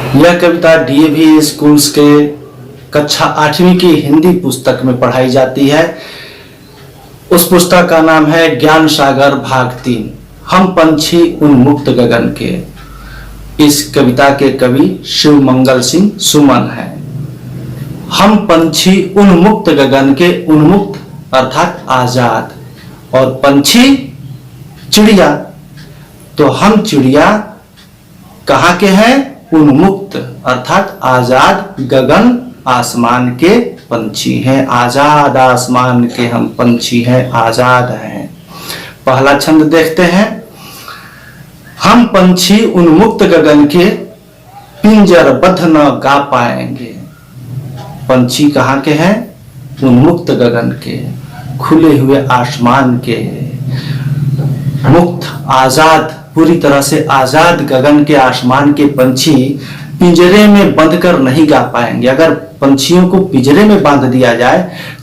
यह कविता DAV schools के कक्षा 8वीं की हिंदी पुस्तक में पढ़ाई जाती है। उस पुस्तक का नाम है ज्ञान सागर भाग 3, हम पंछी उन्मुक्त गगन के। इस कविता के कवि शिव मंगल सिंह सुमन है। हम पंछी उन्मुक्त गगन के, उन्मुक्त अर्थात आजाद, और पंछी चिड़िया, तो हम चिड़िया कहाँ के हैं? उन्मुक्त अर्थात आजाद, गगन आसमान के पंछी हैं, आजाद आसमान के हम पंछी हैं, आजाद हैं। पहला छंद देखते हैं। हम पंछी उन्मुक्त गगन के, पिंजरबद्ध न गा पाएंगे। पंछी कहाँ के हैं? उन्मुक्त गगन के, खुले हुए आसमान के, मुक्त आजाद, पूरी तरह से आजाद गगन के आसमान के पंछी पिंजरे में बंध कर नहीं गा पाएंगे। अगर पंछियों को पिंजरे में बांध दिया जाए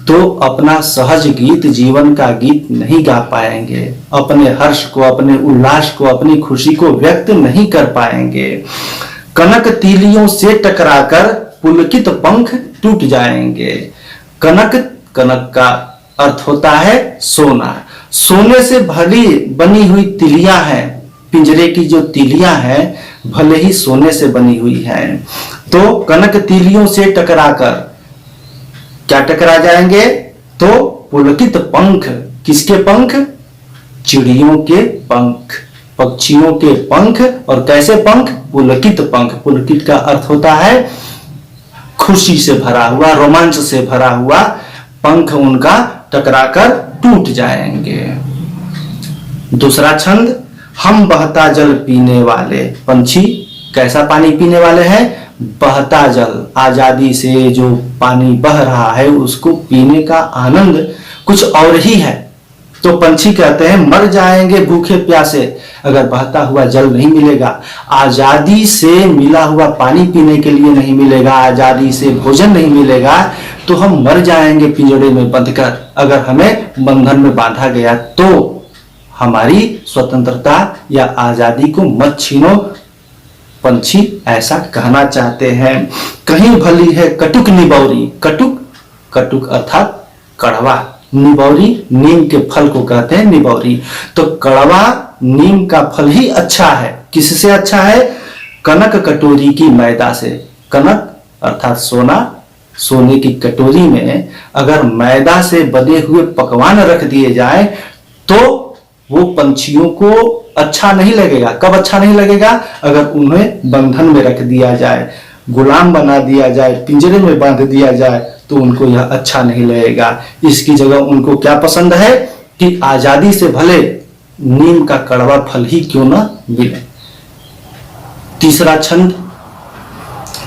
तो अपना सहज गीत, जीवन का गीत नहीं गा पाएंगे, अपने हर्ष को, अपने उल्लास को, अपनी खुशी को व्यक्त नहीं कर पाएंगे। कनक तीलियों से टकराकर पुलकित पंख टूट जाएंगे। कनक, कनक का अर्थ होता है सोना। सोने से भली बनी हुई तिलियां हैं, पिंजरे की जो तिलियां हैं भले ही सोने से बनी हुई हैं, तो कनक तीलियों से टकराकर क्या टकरा जाएंगे? तो पुलकित पंख, किसके पंख? चिड़ियों के पंख, पक्षियों के पंख। और कैसे पंख? पुलकित पंख। पुलकित का अर्थ होता है खुशी से भरा हुआ, रोमांच से भरा हुआ। पंख उनका टकराकर टूट जाएंगे। दूसरा छंद। हम बहता जल पीने वाले। पंछी कैसा पानी पीने वाले हैं? बहता जल, आजादी से जो पानी बह रहा है उसको पीने का आनंद कुछ और ही है। तो पंछी कहते हैं मर जाएंगे भूखे प्यासे अगर बहता हुआ जल नहीं मिलेगा, आजादी से मिला हुआ पानी पीने के लिए नहीं मिलेगा, आजादी से भोजन नहीं मिलेगा, तो हम मर जाएंगे पिंजरे में बंधकर। अगर हमें बंधन में बांधा गया तो हमारी स्वतंत्रता या आजादी को मत छीनो, पंछी ऐसा कहना चाहते हैं। कहीं भली है कटुक निबौरी। कटुक, कटुक अर्थात कड़वा। निबौरी, नीम के फल को कहते हैं निबौरी। तो कड़वा नीम का फल ही अच्छा है। किससे अच्छा है? कनक कटोरी की मैदा से। कनक अर्थात सोना, सोने की कटोरी में अगर मैदा से बने हुए पकवान रख दिए जाए तो वो पंछियों को अच्छा नहीं लगेगा। कब अच्छा नहीं लगेगा? अगर उन्हें बंधन में रख दिया जाए, गुलाम बना दिया जाए, पिंजरे में बांध दिया जाए तो उनको यह अच्छा नहीं लगेगा। इसकी जगह उनको क्या पसंद है कि आजादी से भले नीम का कड़वा फल ही क्यों ना मिले। तीसरा छंद।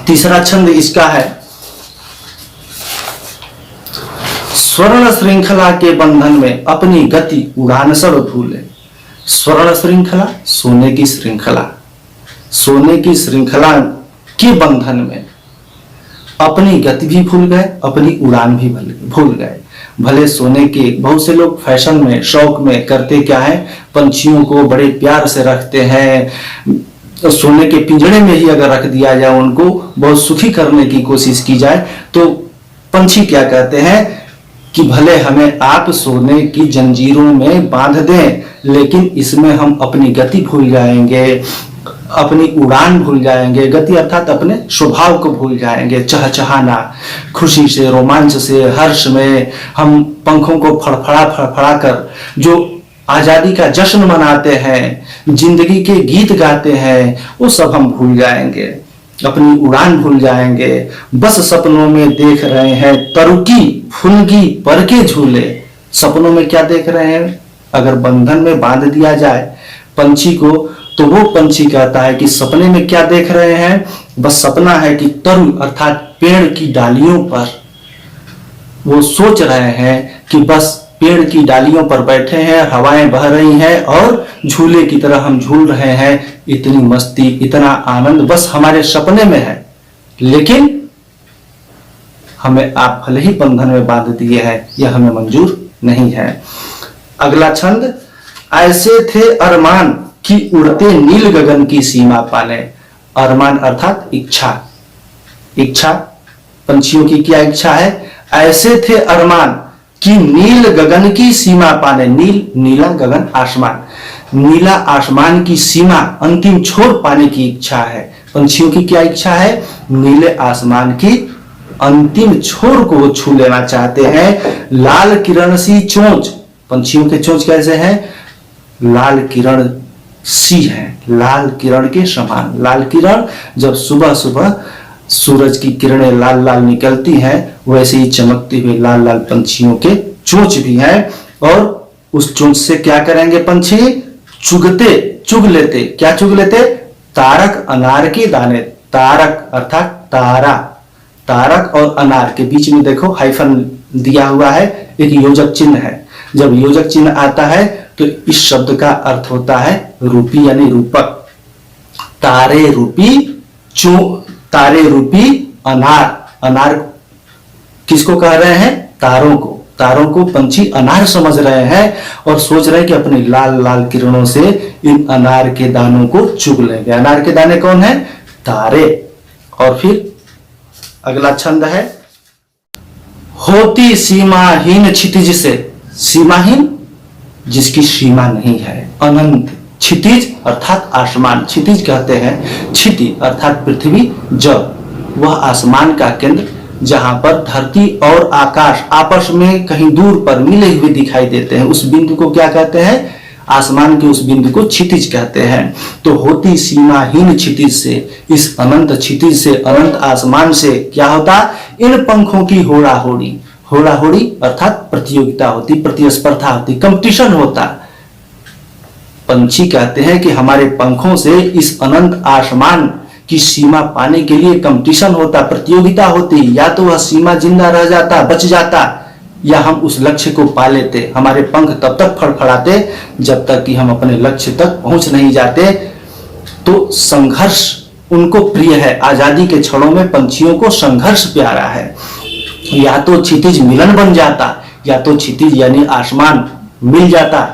तीसरा छंद इसका है। स्वर्ण श्रृंखला के बंधन में अपनी गति उड़ान सब भूले। स्वर्ण श्रृंखला, सोने की श्रृंखला, सोने की श्रृंखला के बंधन में अपनी गति भी भूल गए, अपनी उड़ान भी भूल गए। भले सोने के, बहुत से लोग फैशन में, शौक में करते क्या है, पंछियों को बड़े प्यार से रखते हैं। सोने के पिंजरे में ही अगर रख दिया जाए, उनको बहुत सुखी करने की कोशिश की जाए, तो पंछी क्या कहते हैं कि भले हमें आप सोने की जंजीरों में बांध दें, लेकिन इसमें हम अपनी गति भूल जाएंगे, अपनी उड़ान भूल जाएंगे। गति अर्थात अपने स्वभाव को भूल जाएंगे। चहचहाना, खुशी से, रोमांच से, हर्ष में हम पंखों को फड़फड़ा फड़फड़ा कर जो आजादी का जश्न मनाते हैं, जिंदगी के गीत गाते हैं, वो सब हम भूल जाएंगे, अपनी उड़ान भूल जाएंगे। बस सपनों में देख रहे हैं तरुकी फुलगी पर के झूले। सपनों में क्या देख रहे हैं? अगर बंधन में बांध दिया जाए पंछी को तो वो पंछी कहता है कि सपने में क्या देख रहे हैं? बस सपना है कि तरु अर्थात पेड़ की डालियों पर वो सोच रहे हैं कि बस पेड़ की डालियों पर बैठे हैं, हवाएं बह रही हैं और झूले की तरह हम झूल रहे हैं। इतनी मस्ती, इतना आनंद बस हमारे सपने में है, लेकिन हमें आप भले ही बंधन में बांध दिए हैं, यह हमें मंजूर नहीं है। अगला छंद। ऐसे थे अरमान कि उड़ते नील गगन की सीमा पाने। अरमान अर्थात इच्छा, इच्छा पंछियों की क्या इच्छा है? ऐसे थे अरमान कि नील गगन की सीमा पाने, नील नीला गगन आसमान, नीला आसमान की सीमा अंतिम छोर पाने की इच्छा है। पंछियों की क्या इच्छा है? नीले आसमान की अंतिम छोर को वो छू लेना चाहते हैं। लाल किरण सी चोंच, पंछियों के चोंच कैसे हैं? लाल किरण सी है, लाल किरण के समान। लाल किरण जब सुबह सुबह सूरज की किरणें लाल लाल निकलती हैं, वैसे ही चमकती हुई लाल लाल पंछियों के चोंच भी हैं। और उस चोंच से क्या करेंगे पंछी? चुग लेते। क्या चुग लेते? तारक अनार के दाने। तारक अर्थात तारा, तारक और अनार के बीच में देखो हाइफन दिया हुआ है, एक योजक चिन्ह है। जब योजक चिन्ह आता है तो इस शब्द का अर्थ होता है रूपी यानी रूपक। तारे रूपी अनार, अनार किसको कह रहे हैं? तारों को। तारों को पंछी अनार समझ रहे हैं और सोच रहे हैं कि अपनी लाल लाल किरणों से इन अनार के दानों को चुग लेंगे। अनार के दाने कौन है? तारे। और फिर अगला छंद है, होती सीमाहीन क्षितिज से। सीमाहीन जिसकी सीमा नहीं है, अनंत। क्षितिज अर्थात आसमान, क्षितिज कहते हैं क्षिति अर्थात पृथ्वी, जल, वह आसमान का केंद्र जहां पर धरती और आकाश आपस में कहीं दूर पर मिले हुए दिखाई देते हैं, उस बिंदु को क्या कहते हैं? आसमान के उस बिंदु को क्षितिज कहते हैं। तो होती सीमाहीन क्षितिज से, इस अनंत क्षितिज से, अनंत आसमान से क्या होता? इन पंखों की होड़ा होड़ी। होड़ा होड़ी अर्थात प्रतियोगिता होती, प्रतिस्पर्धा होती, कंपटीशन होता। पंछी कहते हैं कि हमारे पंखों से इस अनंत आसमान की सीमा पाने के लिए कंपटीशन होता, प्रतियोगिता होती। या तो वह सीमा जिंदा रह जाता, बच जाता, या हम उस लक्ष्य को पा लेते। हमारे पंख तब तक फड़फड़ाते जब तक कि हम अपने लक्ष्य तक पहुंच नहीं जाते। तो संघर्ष उनको प्रिय है। आजादी के क्षणों में पंछियों को संघर्ष प्यारा है। या तो क्षितिज मिलन बन जाता, या तो क्षितिज यानी आसमान मिल जाता,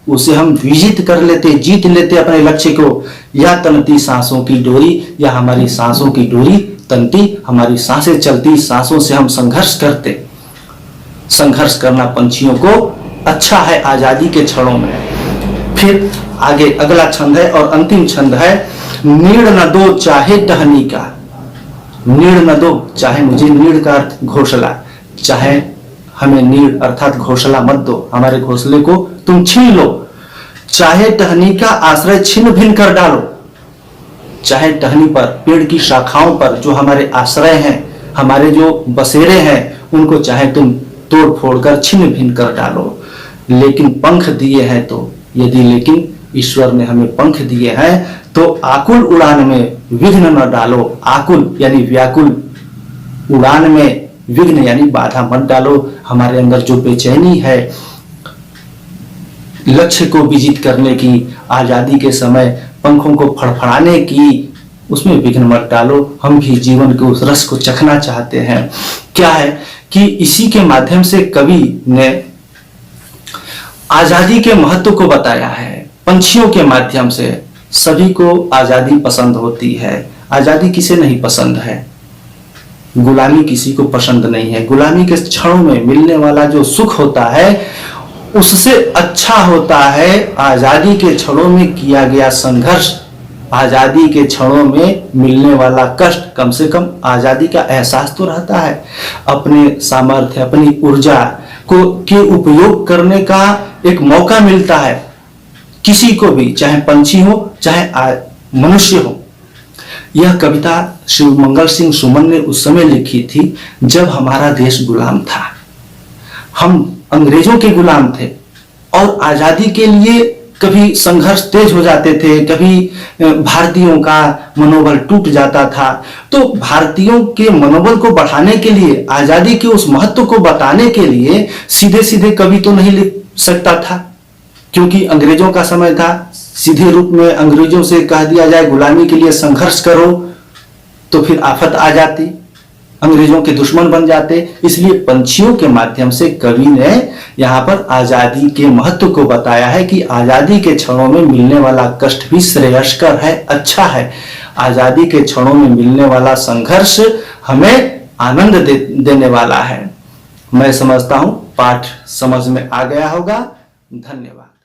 उसे हम विजित कर लेते, जीत लेते अपने लक्ष्य को। या तनती सांसों की डोरी, या हमारी सांसों की डोरी तनती, हमारी सांसें चलती, सांसों से हम संघर्ष करते। संघर्ष करना पंछियों को अच्छा है आजादी के क्षणों में। फिर आगे अगला छंद है और अंतिम छंद है, नीड़ न दो चाहे टहनी का। नीड़ न दो, चाहे मुझे नीड़ का अर्थ घोंसला, चाहे हमें नीड़ अर्थात घोंसला मत दो, हमारे घोंसले को तुम छीन लो। चाहे टहनी का आश्रय छिन्न भिन्न कर डालो, चाहे टहनी पर, पेड़ की शाखाओं पर जो हमारे आश्रय हैं, हमारे जो बसेरे हैं, उनको चाहे तुम तोड़ फोड़ कर छिन्न भिन्न कर डालो। लेकिन पंख दिए हैं तो, यदि लेकिन ईश्वर ने हमें पंख दिए हैं तो आकुल उड़ान में विघ्न न डालो। आकुल यानी व्याकुल, उड़ान में विघ्न यानी बाधा मत डालो। हमारे अंदर जो बेचैनी है लक्ष्य को विजित करने की, आजादी के समय पंखों को फड़फड़ाने की, उसमें विघ्न मत डालो। हम भी जीवन के उस रस को चखना चाहते हैं। क्या है कि इसी के माध्यम से कवि ने आजादी के महत्व को बताया है। पंछियों के माध्यम से सभी को आजादी पसंद होती है। आजादी किसे नहीं पसंद है? गुलामी किसी को पसंद नहीं है। गुलामी के क्षणों में मिलने वाला जो सुख होता है उससे अच्छा होता है आजादी के क्षणों में किया गया संघर्ष। आजादी के क्षणों में मिलने वाला कष्ट, कम से कम आजादी का एहसास तो रहता है। अपने सामर्थ्य, अपनी ऊर्जा के उपयोग करने का एक मौका मिलता है किसी को भी, चाहे पंछी हो चाहे मनुष्य हो। यह कविता श्री मंगल सिंह सुमन ने उस समय लिखी थी जब हमारा देश गुलाम था। हम अंग्रेजों के गुलाम थे और आजादी के लिए कभी संघर्ष तेज हो जाते थे, कभी भारतीयों का मनोबल टूट जाता था। तो भारतीयों के मनोबल को बढ़ाने के लिए, आजादी के उस महत्व को बताने के लिए सीधे सीधे कवि तो नहीं लिख सकता था, क्योंकि अंग्रेजों का समय था। सीधे रूप में अंग्रेजों से कह दिया जाए गुलामी के लिए संघर्ष करो तो फिर आफत आ जाती, अंग्रेजों के दुश्मन बन जाते। इसलिए पंछियों के माध्यम से कवि ने यहाँ पर आजादी के महत्व को बताया है कि आजादी के क्षणों में मिलने वाला कष्ट भी श्रेयस्कर है, अच्छा है। आजादी के क्षणों में मिलने वाला संघर्ष हमें आनंद देने वाला है। मैं समझता हूं पाठ समझ में आ गया होगा। धन्यवाद।